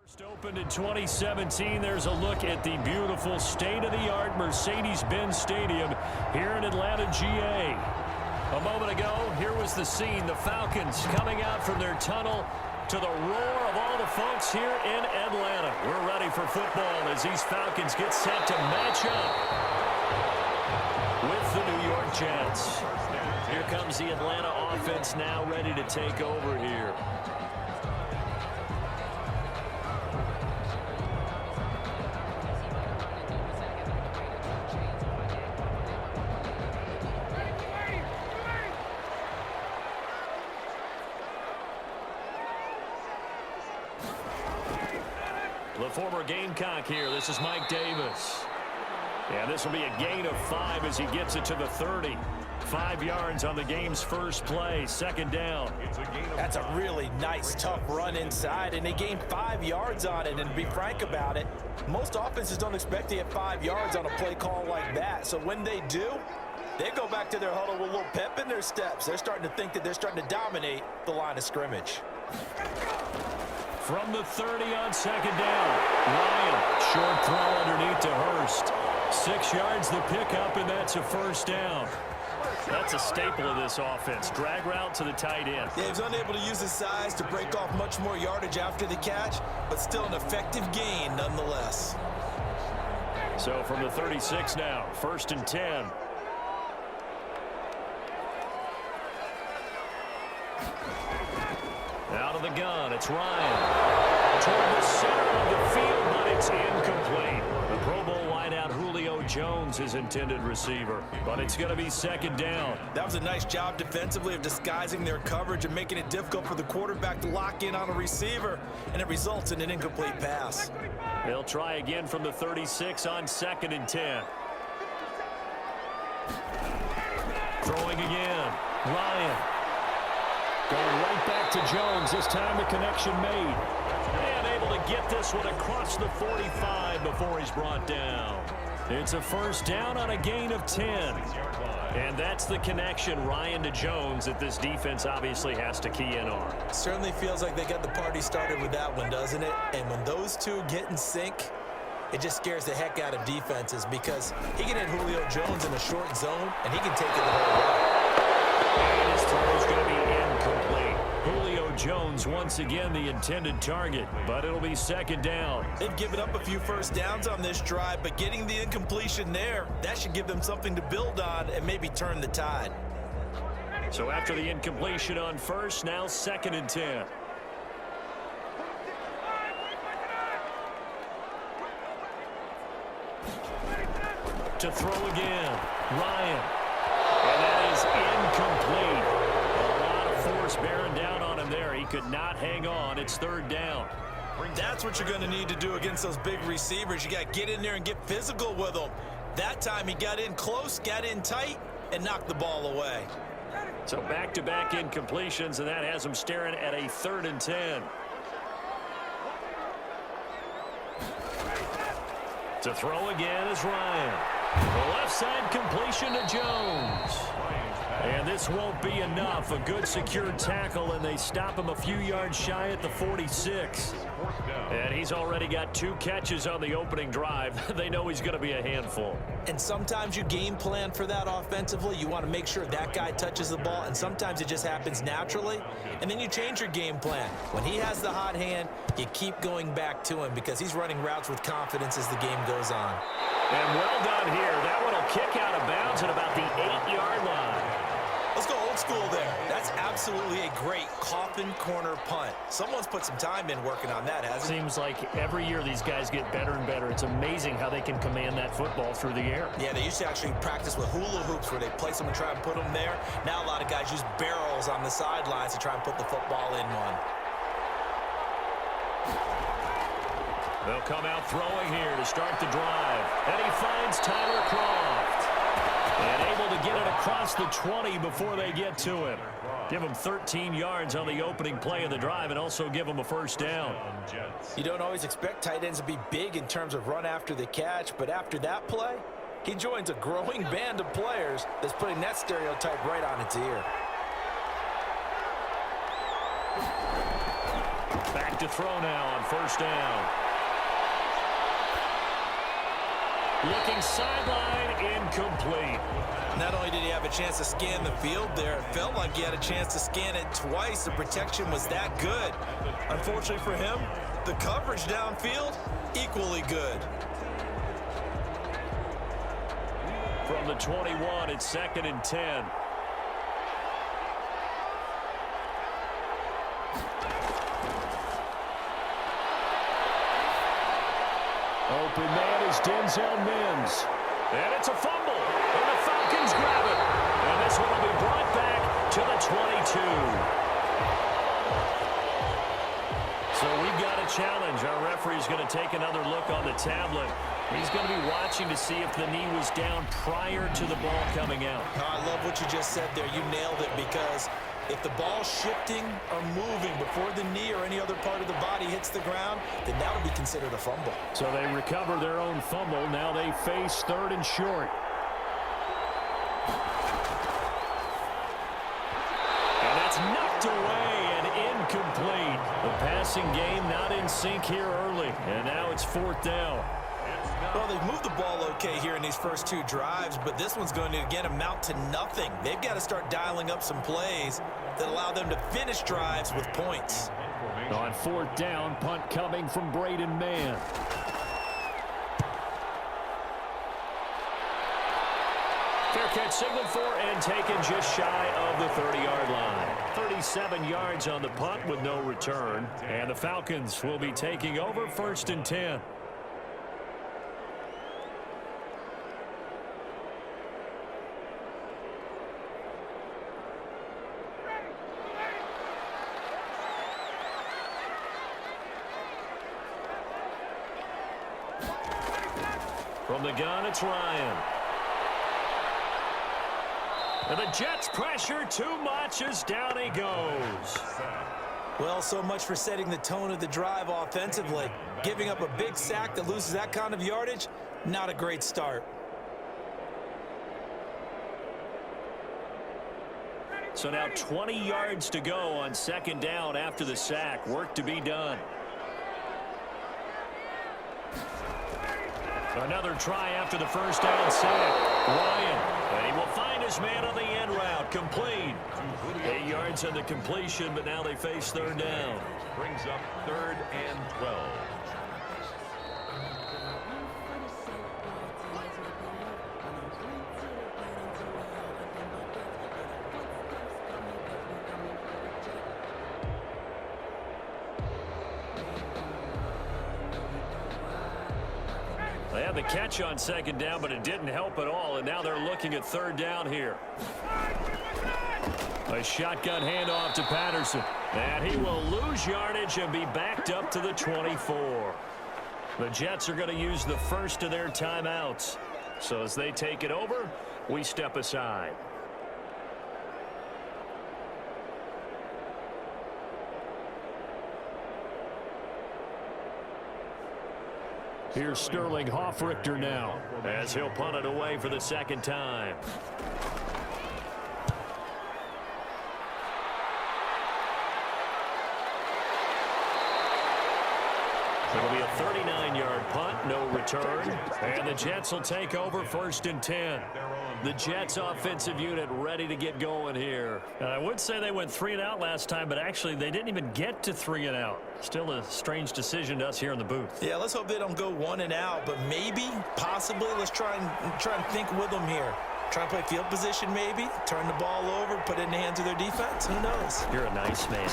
Just opened in 2017. There's a look at the beautiful state-of-the-art Mercedes-Benz Stadium here in Atlanta, GA. A moment ago, here was the scene. The Falcons coming out from their tunnel to the roar of all the folks here in Atlanta. We're ready for football as these Falcons get set to match up with the New York Jets. Here comes the Atlanta offense now ready to take over here. The former Gamecock here. This is Mike Davis. And this will be a gain of 5 as he gets it to the 30. 5 yards on the game's first play. Second down. That's a really nice, tough run inside, and they gained 5 yards on it. And to be frank about it, most offenses don't expect to get 5 yards on a play call like that. So when they do, they go back to their huddle with a little pep in their steps. They're starting to think that they're starting to dominate the line of scrimmage. From the 30 on second down. Ryan, short throw underneath to Hurst. 6 yards the pickup, and that's a first down. That's a staple of this offense. Drag route to the tight end. Yeah, he was unable to use his size to break off much more yardage after the catch, but still an effective gain nonetheless. So from the 36 now, 1st and 10. Out of the gun, it's Ryan. Toward the center of the field, but it's incomplete. The Pro Bowl wideout Julio Jones, his intended receiver. But it's going to be second down. That was a nice job defensively of disguising their coverage and making it difficult for the quarterback to lock in on a receiver, and it results in an incomplete pass. They'll try again from the 36 on 2nd and 10. Throwing again. Ryan. Going right back to Jones. This time the connection made. And able to get this one across the 45 before he's brought down. It's a first down on a gain of 10. And that's the connection, Ryan to Jones, that this defense obviously has to key in on. Certainly feels like they got the party started with that one, doesn't it? And when those two get in sync, it just scares the heck out of defenses because he can hit Julio Jones in a short zone, and he can take it the whole way. And his throw's going to be incomplete. Julio Jones once again the intended target, but it'll be second down. They've given up a few first downs on this drive, but getting the incompletion there, that should give them something to build on and maybe turn the tide. So after the incompletion on first, now 2nd and 10. To throw again, Ryan. And that is incomplete. A lot of force bearing down on him there. He could not hang on. It's 3rd down. That's what you're going to need to do against those big receivers. You got to get in there and get physical with them. That time he got in close, got in tight, and knocked the ball away. So back-to-back incompletions, and that has him staring at a 3rd and 10. To throw again is Ryan. The left side completion to Jones. And this won't be enough. A good secure tackle, and they stop him a few yards shy at the 46. And he's already got 2 catches on the opening drive. They know he's going to be a handful. And sometimes you game plan for that offensively. You want to make sure that guy touches the ball, and sometimes it just happens naturally. And then you change your game plan. When he has the hot hand, you keep going back to him because he's running routes with confidence as the game goes on. And well done here. That one will kick out of bounds at about the 8-yard line. Let's go old school there. That's absolutely a great coffin corner punt. Someone's put some time in working on that, hasn't it? Seems like every year these guys get better and better. It's amazing how they can command that football through the air. Yeah, they used to actually practice with hula hoops where they place them and try and put them there. Now a lot of guys use barrels on the sidelines to try and put the football in one. They'll come out throwing here to start the drive. And he finds Tyler Croft. And able to get it across the 20 before they get to him. Give him 13 yards on the opening play of the drive and also give him a first down. You don't always expect tight ends to be big in terms of run after the catch, but after that play, he joins a growing band of players that's putting that stereotype right on its ear. Back to throw now on first down. Looking sideline, incomplete. Not only did he have a chance to scan the field there, it felt like he had a chance to scan it twice. The protection was that good. Unfortunately for him, the coverage downfield, equally good. From the 21, it's 2nd and 10. Open man is Denzel Mims. And it's a fumble. And the Falcons grab it. And this one will be brought back to the 22. So we've got a challenge. Our referee's going to take another look on the tablet. He's going to be watching to see if the knee was down prior to the ball coming out. I love what you just said there. You nailed it, because if the ball's shifting or moving before the knee or any other part of the body hits the ground, then that would be considered a fumble. So they recover their own fumble. Now they face 3rd and short. And that's knocked away and incomplete. The passing game not in sync here early. And now it's 4th down. Well, they've moved the ball okay here in these first 2 drives, but this one's going to, again, amount to nothing. They've got to start dialing up some plays that allow them to finish drives with points. On 4th down, punt coming from Braden Mann. Fair catch signaled for and taken just shy of the 30-yard line. 37 yards on the punt with no return. And the Falcons will be taking over 1st and 10. From the gun, it's Ryan. And the Jets pressure too much as down he goes. Well, so much for setting the tone of the drive offensively. Giving up a big sack that loses that kind of yardage, not a great start. So now 20 yards to go on 2nd down after the sack. Work to be done. Another try after the first down sack. Ryan, and he will find his man on the end route. Complete. 8 yards on the completion, but now they face 3rd down. Brings up 3rd and 12. They had the catch on 2nd down, but it didn't help at all, and now they're looking at 3rd down here. A shotgun handoff to Patterson, and he will lose yardage and be backed up to the 24. The Jets are going to use the first of their timeouts. So as they take it over, we step aside. Here's Sterling Hoffrichter now as he'll punt it away for the 2nd time. It'll be a 39-yard punt, no return, and the Jets will take over 1st and 10. The Jets offensive unit ready to get going here. And I would say they went 3 and out last time, but actually they didn't even get to 3 and out. Still a strange decision to us here in the booth. Yeah, let's hope they don't go 1 and out, but maybe, possibly, let's try and think with them here. Try and play field position maybe, turn the ball over, put it in the hands of their defense. Who knows? You're a nice man.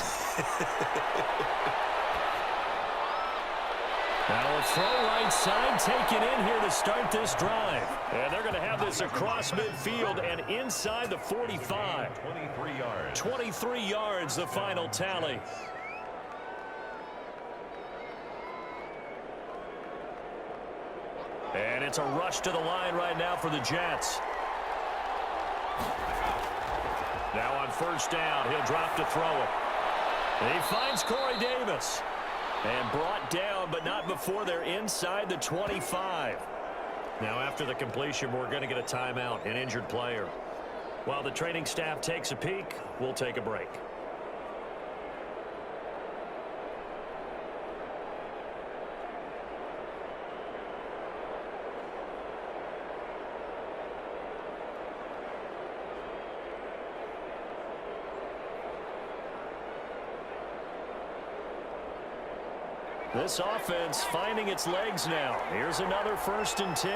Now a throw right side taken in here to start this drive. And they're going to have this across midfield and inside the 45. 23 yards. 23 yards, the final tally. And it's a rush to the line right now for the Jets. Now on 1st down, he'll drop to throw it. And he finds Corey Davis. And brought down, but not before they're inside the 25. Now after the completion, we're going to get a timeout, an injured player. While the training staff takes a peek, we'll take a break. This offense finding its legs now. Here's another 1st and 10.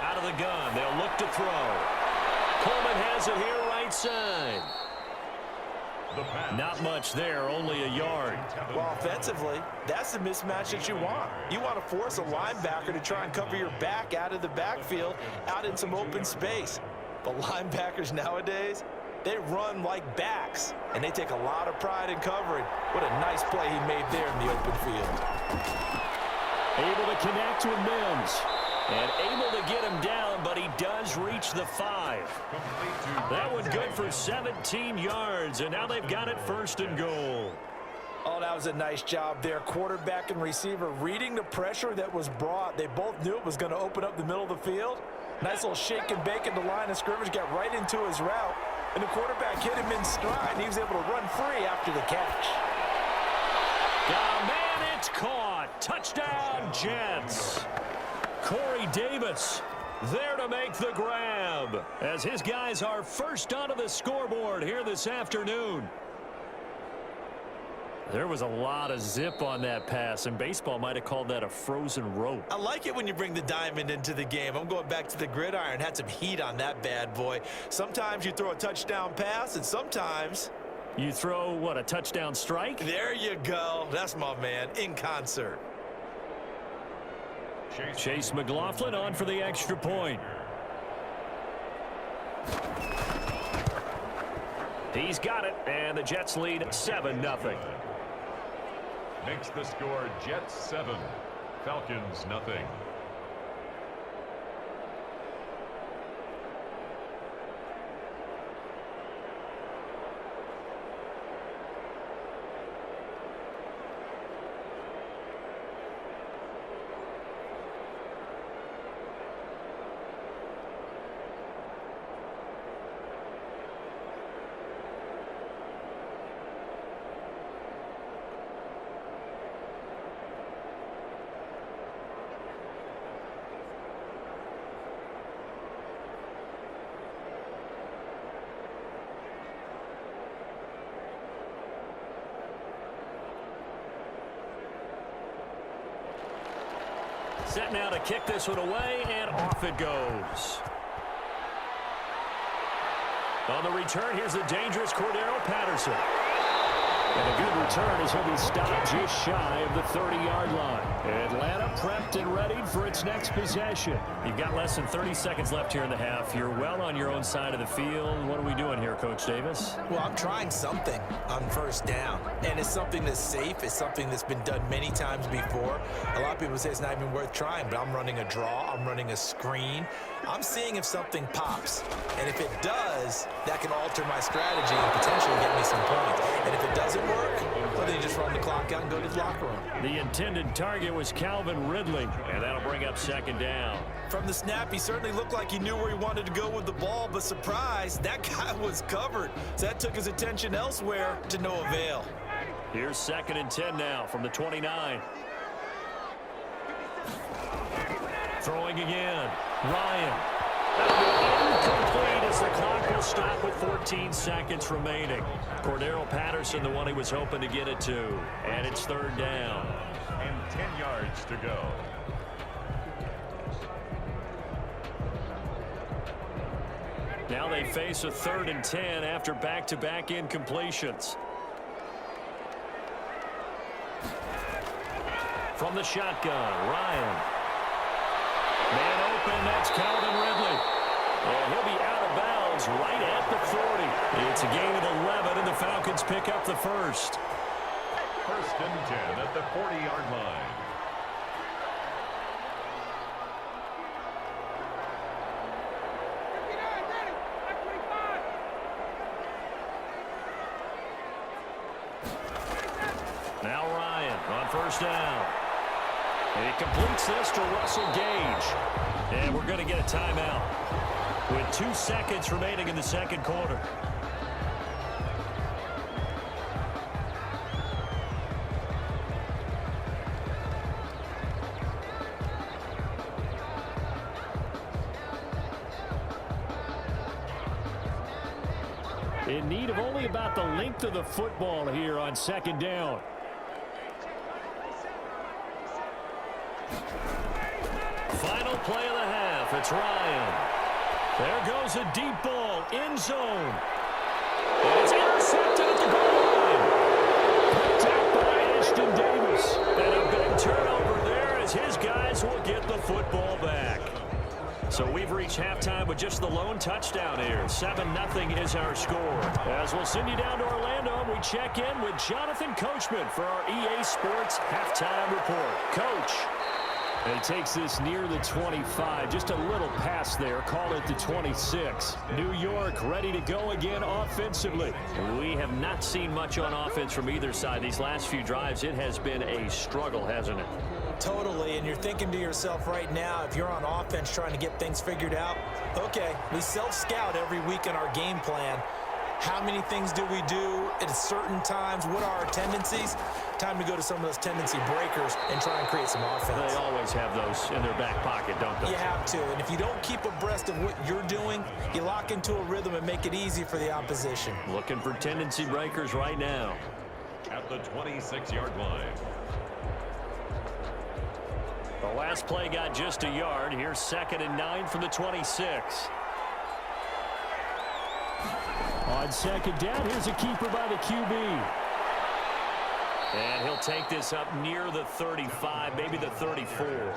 Out of the gun. They'll look to throw. Coleman has it here right side. Not much there, only a yard. Well, offensively, that's the mismatch that you want. You want to force a linebacker to try and cover your back out of the backfield, out in some open space. But linebackers nowadays, they run like backs, and they take a lot of pride in covering. What a nice play he made there in the open field. Able to connect with Mims. And able to get him down, but he does reach the 5. That one good for 17 yards, and now they've got it 1st and goal. Oh, that was a nice job there. Quarterback and receiver reading the pressure that was brought. They both knew it was going to open up the middle of the field. Nice little shake and bake in the line of scrimmage, got right into his route. And the quarterback hit him in stride, and he was able to run free after the catch. Oh, man, it's caught. Touchdown, Jets. Corey Davis there to make the grab as his guys are first onto the scoreboard here this afternoon. There was a lot of zip on that pass, and baseball might have called that a frozen rope. I like it when you bring the diamond into the game. I'm going back to the gridiron. Had some heat on that bad boy. Sometimes you throw a touchdown pass, and sometimes you throw, what, a touchdown strike? There you go. That's my man, in concert. Chase McLaughlin on for the extra point. He's got it, and the Jets lead 7-0. Makes the score Jets 7, Falcons nothing. Set now to kick this one away, and off it goes. On the return, here's the dangerous Cordero Patterson. And a good return as he'll be stopped just shy of the 30-yard line. Atlanta prepped and ready for its next possession. You've got less than 30 seconds left here in the half. You're well on your own side of the field. What are we doing here, Coach Davis? Well, I'm trying something on 1st down, and it's something that's safe. It's something that's been done many times before. A lot of people say it's not even worth trying, but I'm running a draw. I'm running a screen. I'm seeing if something pops, and if it does, that can alter my strategy and potentially get me some points. And if it doesn't work, well, then you just run the clock out and go to the locker room. The intended target was Calvin Ridley, and that'll bring up 2nd down. From the snap, he certainly looked like he knew where he wanted to go with the ball, but surprise, that guy was covered. So that took his attention elsewhere to no avail. Here's 2nd and 10 now from the 29. Throwing again. Ryan. Incomplete as the clock will stop with 14 seconds remaining. Cordero Patterson, the one he was hoping to get it to. And it's 3rd down. And 10 yards to go. Now they face a 3rd and 10 after back-to-back incompletions. From the shotgun, Ryan. Man open, that's Calvin Ridley. And he'll be out of bounds right at the 40. It's a gain of 11, and the Falcons pick up the 1st. 1st and 10 at the 40-yard line. Now Ryan on 1st down. And he completes this to Russell Gage. And we're going to get a timeout with 2 seconds remaining in the 2nd quarter. In need of only about the length of the football here on second down. Final play of the half. It's Ryan. There goes a deep ball. End zone. And it's intercepted at the goal line. Picked out by Ashton Davis. And a big turnover there as his guys will get the football back. So we've reached halftime with just the lone touchdown here. 7-0 is our score. As we'll send you down to Orlando, we check in with Jonathan Coachman for our EA Sports Halftime Report. Coach. And he takes this near the 25. Just a little pass there. Call it the 26. New York ready to go again offensively. We have not seen much on offense from either side. These last few drives, it has been a struggle, hasn't it? Totally, and you're thinking to yourself right now, if you're on offense trying to get things figured out, okay, we self-scout every week in our game plan. How many things do we do at certain times? What are our tendencies? Time to go to some of those tendency breakers and try and create some offense. They always have those in their back pocket, don't they? You have to, and if you don't keep abreast of what you're doing, you lock into a rhythm and make it easy for the opposition. Looking for tendency breakers right now. At the 26-yard line. The last play got just a yard. Here's 2nd and 9 from the 26. On second down, here's a keeper by the QB. And he'll take this up near the 35, maybe the 34.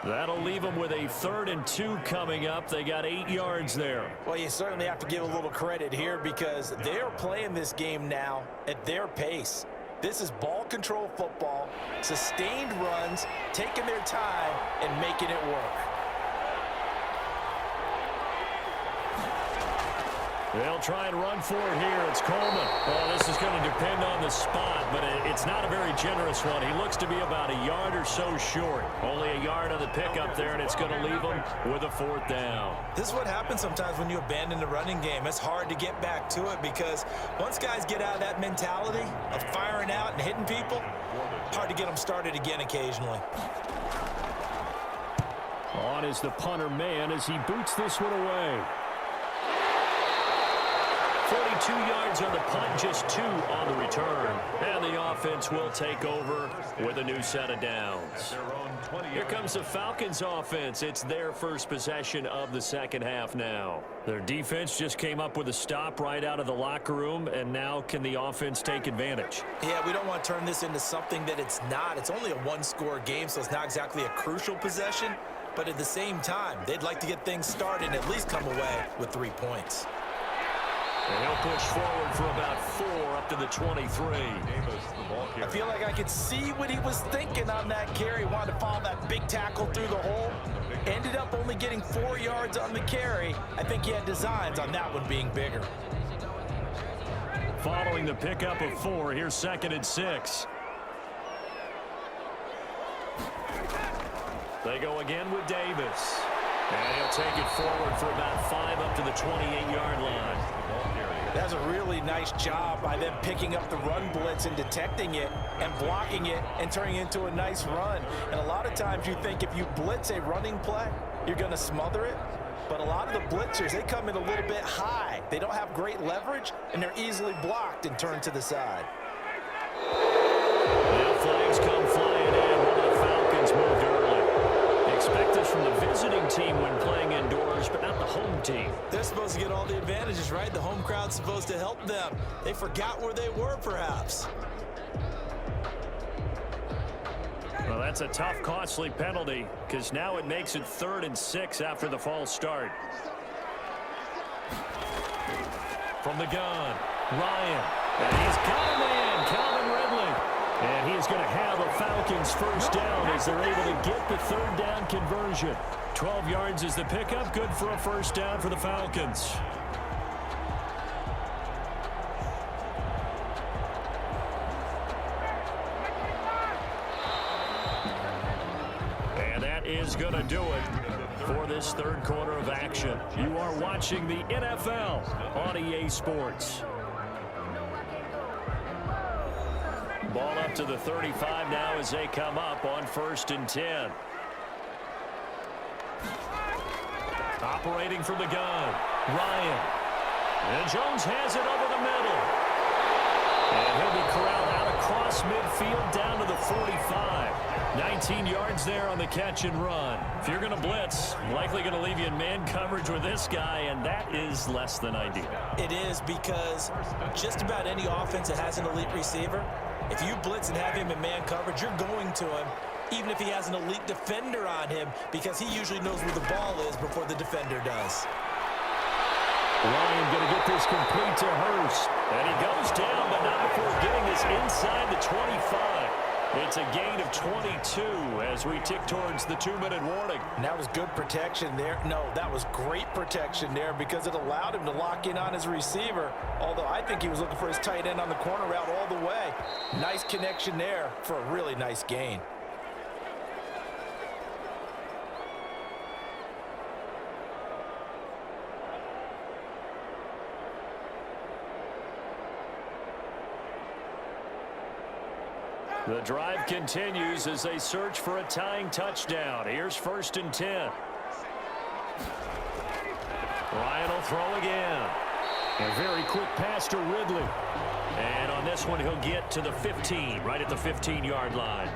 That'll leave them with a 3rd and 2 coming up. They got 8 yards there. Well, you certainly have to give a little credit here because they're playing this game now at their pace. This is ball control football, sustained runs, taking their time, and making it work. They'll try and run for it here. It's Coleman. Well, this is going to depend on the spot, but it's not a very generous one. He looks to be about a yard or so short. Only a yard on the pickup there, and it's going to leave him with a 4th down. This is what happens sometimes when you abandon the running game. It's hard to get back to it because once guys get out of that mentality of firing out and hitting people, hard to get them started again occasionally. On is the punter man as he boots this one away. 42 yards on the punt, just 2 on the return. And the offense will take over with a new set of downs. Here comes the Falcons offense. It's their first possession of the second half now. Their defense just came up with a stop right out of the locker room, and now can the offense take advantage? Yeah, we don't want to turn this into something that it's not. It's only a one-score game, so it's not exactly a crucial possession. But at the same time, they'd like to get things started and at least come away with 3 points. And he'll push forward for about 4 up to the 23. I feel like I could see what he was thinking on that carry. Wanted to follow that big tackle through the hole. Ended up only getting 4 yards on the carry. I think he had designs on that one being bigger. Following the pickup of 4, here's 2nd and 6. They go again with Davis. And he'll take it forward for about 5 up to the 28-yard line. That's a really nice job by them picking up the run blitz and detecting it and blocking it and turning it into a nice run. And a lot of times you think if you blitz a running play, you're going to smother it. But a lot of the blitzers, they come in a little bit high. They don't have great leverage, and they're easily blocked and turned to the side. Now flags come flying in. One of the Falcons moved early. Expect this from the visiting team when playing indoors, but not the home team. They're supposed to get all the advantages, right? The home crowd's supposed to help them. They forgot where they were, perhaps. Well, that's a tough, costly penalty because now it makes it 3rd and 6 after the false start. From the gun, Ryan. And he's got a man, Calvin Ridley. And he is going to have a Falcons first down as they're able to get the 3rd down conversion. 12 yards is the pickup. Good for a first down for the Falcons. And that is going to do it for this 3rd quarter of action. You are watching the NFL on EA Sports. Ball up to the 35 now as they come up on 1st and 10. Operating from the gun, Ryan. And Jones has it over the middle. And he'll be corralled out across midfield down to the 45. 19 yards there on the catch and run. If you're going to blitz, likely going to leave you in man coverage with this guy, and that is less than ideal. It is, because just about any offense that has an elite receiver, if you blitz and have him in man coverage, you're going to him, even if he has an elite defender on him, because he usually knows where the ball is before the defender does. Ryan going to get this complete to Hurst. And he goes down, but not before getting this inside the 25. It's a gain of 22 as we tick towards the 2-minute warning. And that was good protection there. No, that was great protection there, because it allowed him to lock in on his receiver, although I think he was looking for his tight end on the corner route all the way. Nice connection there for a really nice gain. The drive continues as they search for a tying touchdown. Here's 1st and 10. Ryan will throw again. A very quick pass to Ridley. And on this one, he'll get to the 15, right at the 15-yard line.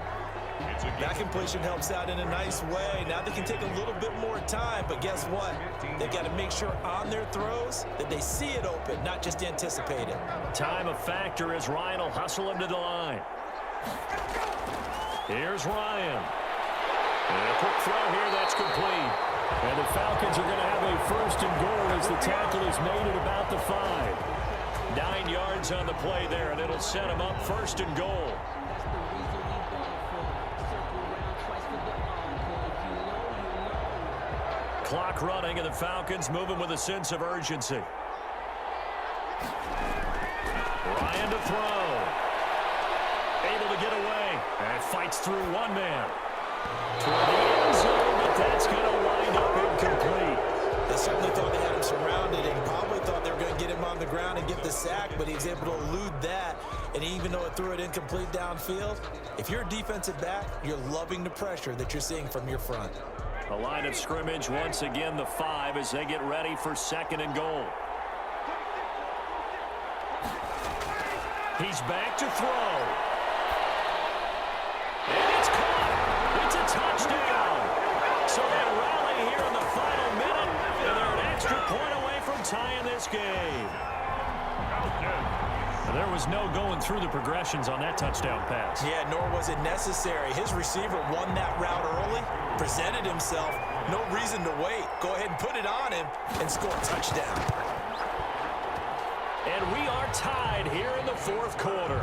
That completion helps out in a nice way. Now they can take a little bit more time, but guess what? They've got to make sure on their throws that they see it open, not just anticipate it. Time a factor as Ryan will hustle him to the line. Here's Ryan. And a quick throw here, that's complete. And the Falcons are going to have a 1st and goal as the tackle is made at about the 5. 9 yards on the play there, and it'll set them up 1st and goal. Clock running, and the Falcons moving with a sense of urgency. Ryan to throw. Able to get away and fights through one man. Toward the end zone, but that's going to wind up incomplete. They certainly thought they had him surrounded and probably thought they were going to get him on the ground and get the sack, but he was able to elude that. And even though it threw it incomplete downfield, if you're a defensive back, you're loving the pressure that you're seeing from your front. A line of scrimmage once again, the 5, as they get ready for 2nd and goal. He's back to throw. And it's caught. It's a touchdown. So they rally here in the final minute, and they're an extra point away from tying this game. There was no going through the progressions on that touchdown pass. Yeah, nor was it necessary. His receiver won that route early, presented himself, no reason to wait. Go ahead and put it on him and score a touchdown. And we are tied here in the 4th quarter.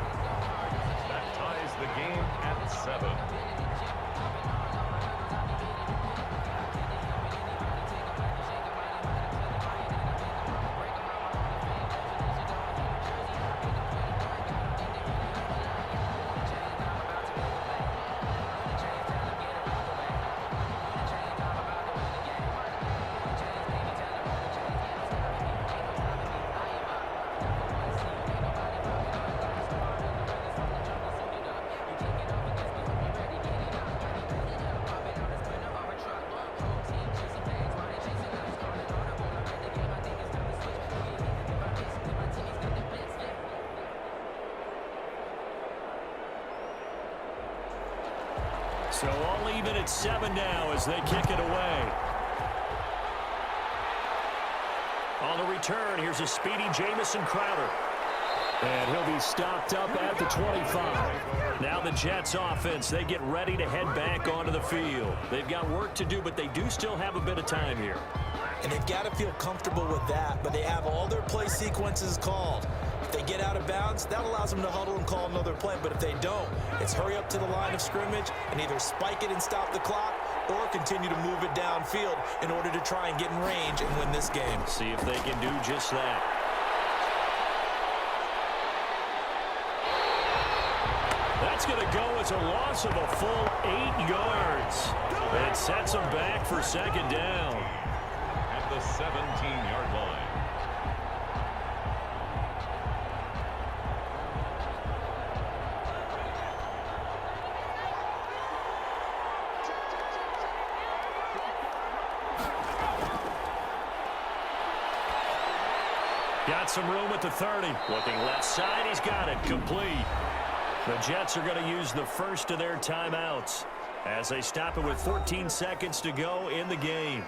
That ties the game at 7. So all even at 7 now as they kick it away. On the return, here's a speedy Jamison Crowder. And he'll be stopped up at the 25. Now the Jets offense, they get ready to head back onto the field. They've got work to do, but they do still have a bit of time here. And they've got to feel comfortable with that, but they have all their play sequences called. If they get out of bounds, that allows them to huddle and call another play. But if they don't, it's hurry up to the line of scrimmage and either spike it and stop the clock or continue to move it downfield in order to try and get in range and win this game. See if they can do just that. That's going to go as a loss of a full 8 yards. It sets them back for 2nd down. At the 17-yard line. Got some room at the 30. Looking left side, he's got it. Complete. The Jets are going to use the first of their timeouts as they stop it with 14 seconds to go in the game.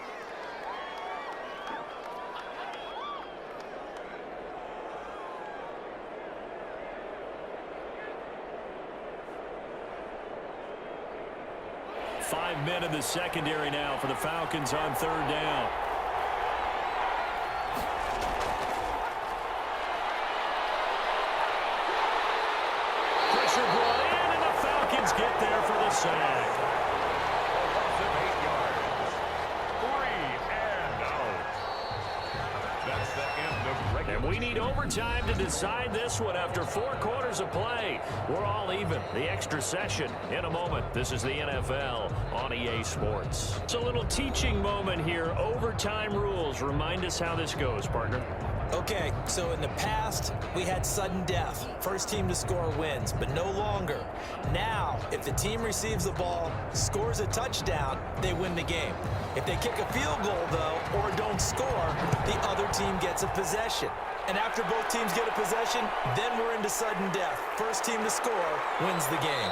Five men in the secondary now for the Falcons on third down. Pressure brought in, and the Falcons get there for the sack. Offensive 8 yards. 3 and out. That's the end of regular. And we need overtime to decide this one after 4 quarters of play. We're all even. The extra session in a moment. This is the NFL on EA Sports. It's a little teaching moment here. Overtime rules. Remind us how this goes, partner. Okay, so in the past, we had sudden death. First team to score wins, but no longer. Now, if the team receives the ball, scores a touchdown, they win the game. If they kick a field goal, though, or don't score, the other team gets a possession. And after both teams get a possession, then we're into sudden death. First team to score wins the game.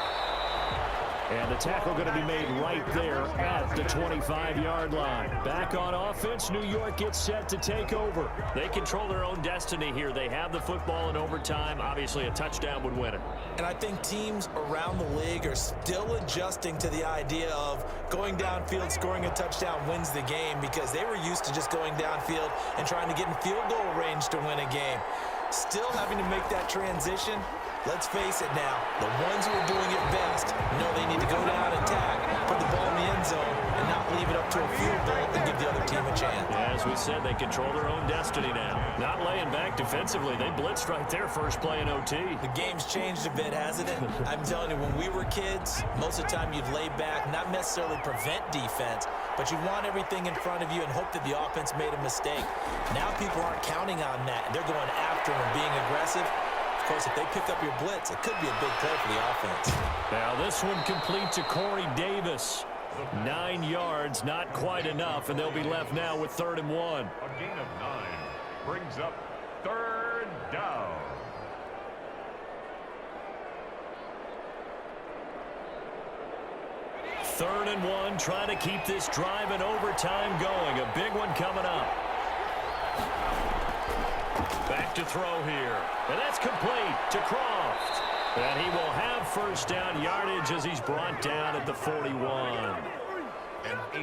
And the tackle going to be made right there at the 25-yard line. Back on offense, New York gets set to take over. They control their own destiny here. They have the football in overtime. Obviously, a touchdown would win it. And I think teams around the league are still adjusting to the idea of going downfield, scoring a touchdown wins the game, because they were used to just going downfield and trying to get in field goal range to win a game. Still having to make that transition. Let's face it now, the ones who are doing it best know they need to go down and attack, put the ball in the end zone, and not leave it up to a field goal and give the other team a chance. Yeah, as we said, they control their own destiny now. Not laying back defensively. They blitzed right there first play in OT. The game's changed a bit, hasn't it? I'm telling you, when we were kids, most of the time you'd lay back, not necessarily prevent defense, but you'd want everything in front of you and hope that the offense made a mistake. Now people aren't counting on that, and they're going after him and being aggressive. Of course, if they pick up your blitz, it could be a big play for the offense. Now this one complete to Corey Davis. 9 yards, not quite enough, and they'll be left now with 3rd and 1. A gain of 9 brings up 3rd down. Third and 1, trying to keep this drive in overtime going. A big one coming up. Back to throw here. And that's complete to Croft. And he will have first down yardage as he's brought down at the 41.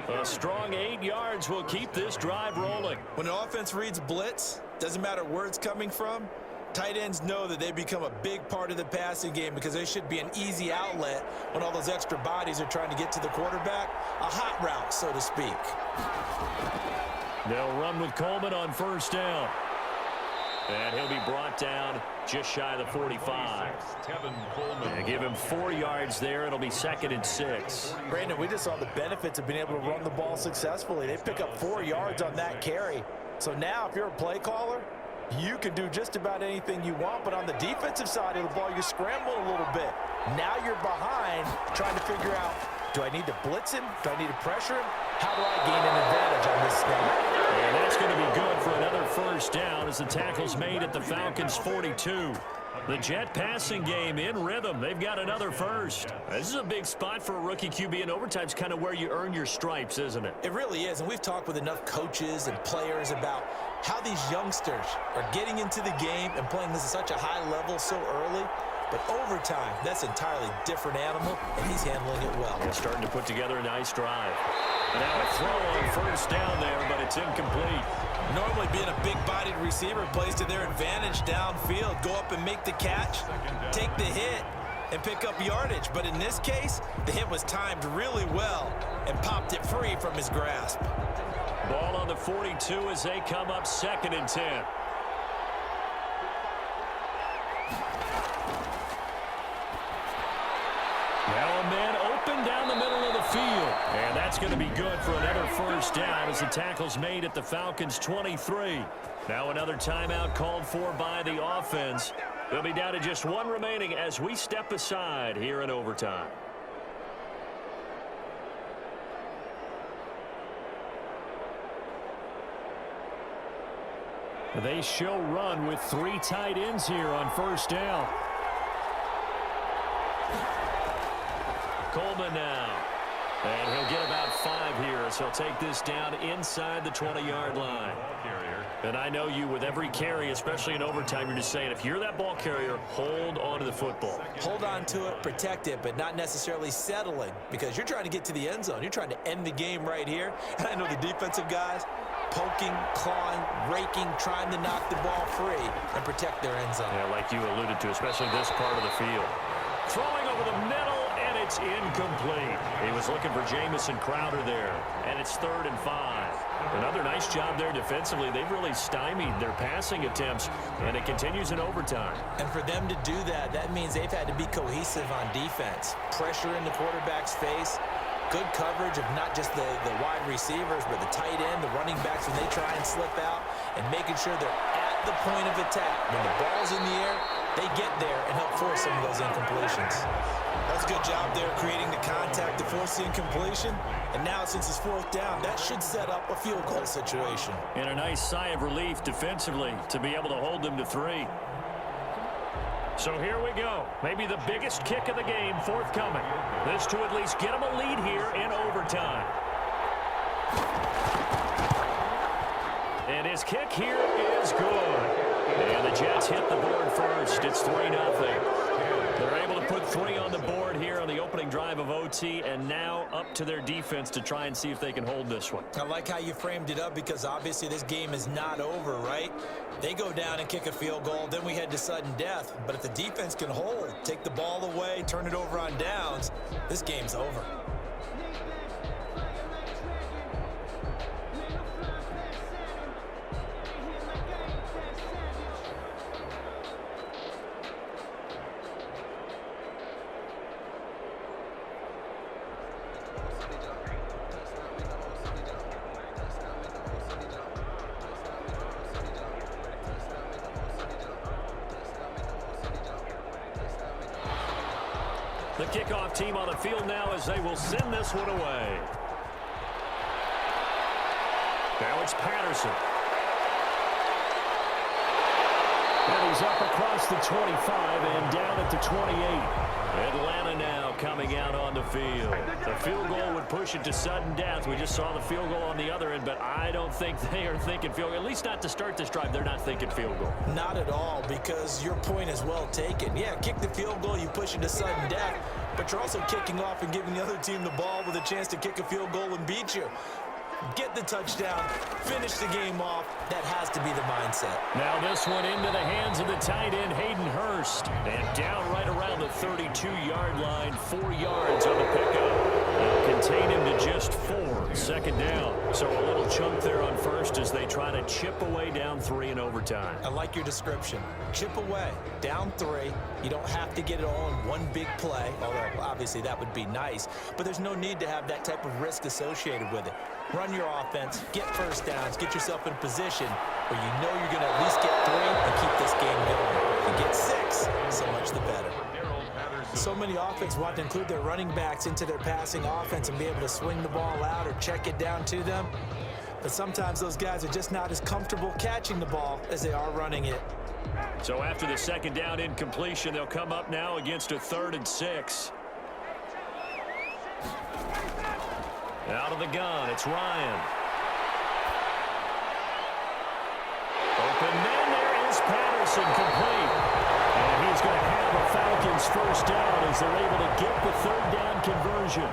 A strong 8 yards will keep this drive rolling. When an offense reads blitz, doesn't matter where it's coming from, tight ends know that they become a big part of the passing game because they should be an easy outlet when all those extra bodies are trying to get to the quarterback. A hot route, so to speak. They'll run with Coleman on first down. And he'll be brought down just shy of the 45. And give him 4 yards there. It'll be 2nd and 6. Brandon, we just saw the benefits of being able to run the ball successfully. They pick up 4 yards on that carry. So now if you're a play caller, you can do just about anything you want. But on the defensive side of the ball, you're scrambling a little bit. Now you're behind trying to figure out, do I need to blitz him? Do I need to pressure him? How do I gain an advantage on this snap? And that's going to be good for another first down as the tackle's made at the Falcons' 42. The Jet passing game in rhythm. They've got another first. This is a big spot for a rookie QB, and overtime's kind of where you earn your stripes, isn't it? It really is, and we've talked with enough coaches and players about how these youngsters are getting into the game and playing this at such a high level so early. But overtime, that's an entirely different animal, and he's handling it well. He's starting to put together a nice drive. And now a throw on first down there, but it's incomplete. Normally being a big-bodied receiver plays to their advantage downfield. Go up and make the catch, take the hit, and pick up yardage. But in this case, the hit was timed really well and popped it free from his grasp. Ball on the 42 as they come up 2nd and 10. Now a man open down the middle of the field. And that's going to be good for another first down as the tackle's made at the Falcons' 23. Now another timeout called for by the offense. They'll be down to just 1 remaining as we step aside here in overtime. They show run with 3 tight ends here on first down. Coleman now. And he'll get about 5 here as he'll take this down inside the 20-yard line. And I know you, with every carry, especially in overtime, you're just saying, if you're that ball carrier, hold on to the football. Hold on to it, protect it, but not necessarily settling, because you're trying to get to the end zone. You're trying to end the game right here. And I know the defensive guys poking, clawing, raking, trying to knock the ball free and protect their end zone. Yeah, like you alluded to, especially this part of the field. Throwing over the middle, and it's incomplete. He was looking for Jamison Crowder there, and it's 3rd and 5. Another nice job there defensively. They've really stymied their passing attempts, and it continues in overtime. And for them to do that, that means they've had to be cohesive on defense. Pressure in the quarterback's face. Good coverage of not just the wide receivers, but the tight end, the running backs when they try and slip out, and making sure they're at the point of attack. When the ball's in the air, they get there and help force some of those incompletions. That's a good job there creating the contact to force the incompletion. And now since it's 4th down, that should set up a field goal situation. And a nice sigh of relief defensively to be able to hold them to 3. So here we go. Maybe the biggest kick of the game forthcoming. This to at least get them a lead here in overtime. And his kick here is good. And the Jets hit the board first. It's 3-0. They're able to put 3 on the board here on the opening drive of OT, and now up to their defense to try and see if they can hold this one. I like how you framed it up, because obviously this game is not over, right? They go down and kick a field goal, then we head to sudden death. But if the defense can hold, take the ball away, turn it over on downs, this game's over. The kickoff team on the field now as they will send this one away. Now it's Patterson. And he's up across the 25 and down at the 28. Atlanta now coming out on the field. The field goal would push it to sudden death. We just saw the field goal on the other end, but I don't think they are thinking field goal. At least not to start this drive. They're not thinking field goal. Not at all, because your point is well taken. Yeah, kick the field goal, you push it to sudden death, but you're also kicking off and giving the other team the ball with a chance to kick a field goal and beat you. Get the touchdown, finish the game off. That has to be the mindset. Now this one into the hands of the tight end, Hayden Hurst. And down right around the 32-yard line, 4 yards on the pickup. They'll contain him to just 4. 2nd down. So a little chunk there on first as they try to chip away down 3 in overtime. I like your description. Chip away, down 3. You don't have to get it all in one big play, although obviously that would be nice. But there's no need to have that type of risk associated with it. Run your offense, get first downs, get yourself in a position where you know you're going to at least get 3 and keep this game going. If you get 6, so much the better. So many offenses want to include their running backs into their passing offense and be able to swing the ball out or check it down to them. But sometimes those guys are just not as comfortable catching the ball as they are running it. So after the 2nd down incompletion, they'll come up now against a 3rd and 6. Out of the gun, it's Ryan. Open man, there is Patterson, complete. And he's going to have a Falcons first down as they're able to get the 3rd down conversion.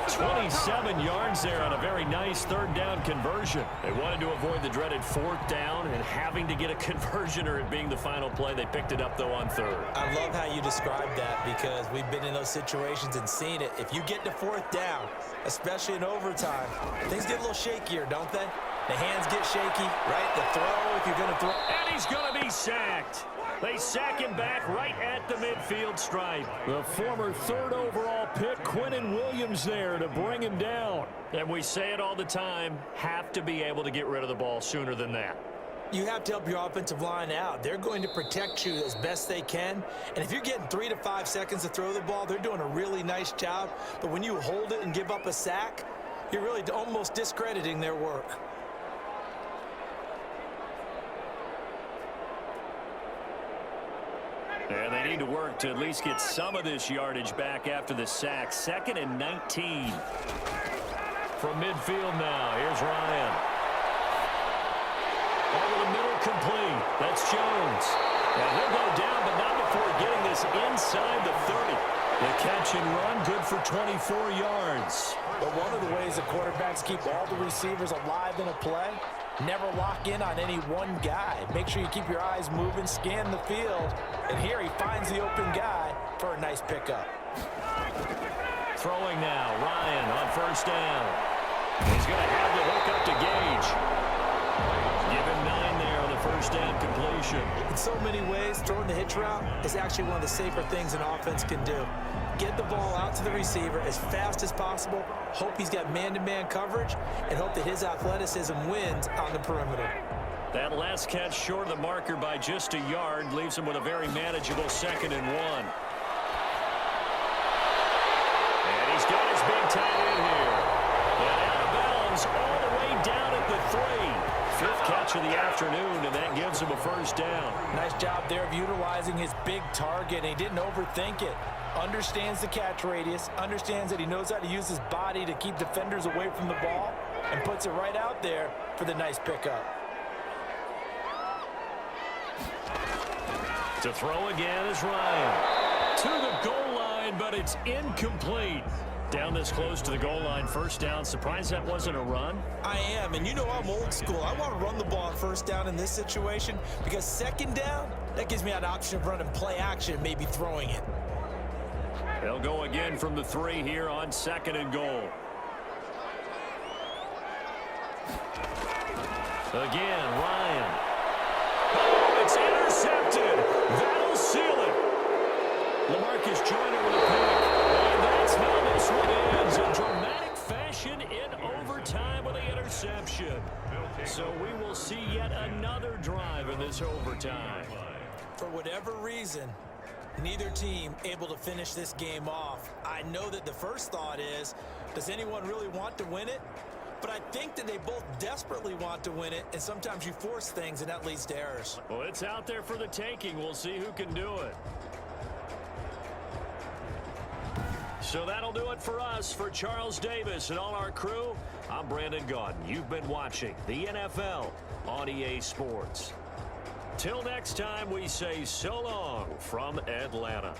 27 yards there on a very nice 3rd down conversion. They wanted to avoid the dreaded 4th down and having to get a conversion or it being the final play. They picked it up, though, on 3rd. I love how you described that, because we've been in those situations and seen it. If you get to 4th down, especially in overtime, things get a little shakier, don't they? The hands get shaky, right? The throw, if you're going to throw. And he's going to be sacked. They sack him back right at the midfield stripe. The former 3rd overall pick, Quentin Williams, there to bring him down. And we say it all the time, have to be able to get rid of the ball sooner than that. You have to help your offensive line out. They're going to protect you as best they can. And if you're getting 3 to 5 seconds to throw the ball, they're doing a really nice job. But when you hold it and give up a sack, you're really almost discrediting their work. getting to work to at least get some of this yardage back after the sack. 2nd and 19. From midfield now, here's Ryan. Over the middle, complete. That's Jones. And he'll go down, but not before getting this inside the 30. The catch and run, good for 24 yards. But one of the ways the quarterbacks keep all the receivers alive in a play, never lock in on any one guy. Make sure you keep your eyes moving, scan the field. And here he finds the open guy for a nice pickup. Throwing now, Ryan on 1st down. He's going to have the hook up to Gage. Give him 9 there on the 1st down completion. In so many ways, throwing the hitch route is actually one of the safer things an offense can do. Get the ball out to the receiver as fast as possible, hope he's got man-to-man coverage, and hope that his athleticism wins on the perimeter. That last catch short of the marker by just a yard leaves him with a very manageable 2nd and 1. And he's got his big tight end here. And out of bounds all the way down at the 3. 5th catch of the afternoon, and that gives him a 1st down. Nice job there of utilizing his big target. He didn't overthink it. Understands the catch radius, understands that he knows how to use his body to keep defenders away from the ball, and puts it right out there for the nice pickup. To throw again is Ryan. To the goal line, but it's incomplete. Down this close to the goal line, 1st down. Surprised that wasn't a run? I am, and you know I'm old school. I want to run the ball on 1st down in this situation because 2nd down, that gives me an option of running play action, maybe throwing it. They'll go again from the 3 here on 2nd and goal. Again, Ryan. Oh, it's intercepted. That'll seal it. LaMarcus Joyner with a pick. And that's how this one ends in dramatic fashion in overtime with the interception. So we will see yet another drive in this overtime. For whatever reason, neither team able to finish this game off. I know that the first thought is, does anyone really want to win it? But I think that they both desperately want to win it, and sometimes you force things, and that leads to errors. Well, it's out there for the taking. We'll see who can do it. So that'll do it for us. For Charles Davis and all our crew, I'm Brandon Gaudin. You've been watching the NFL on EA Sports. Till next time, we say so long from Atlanta.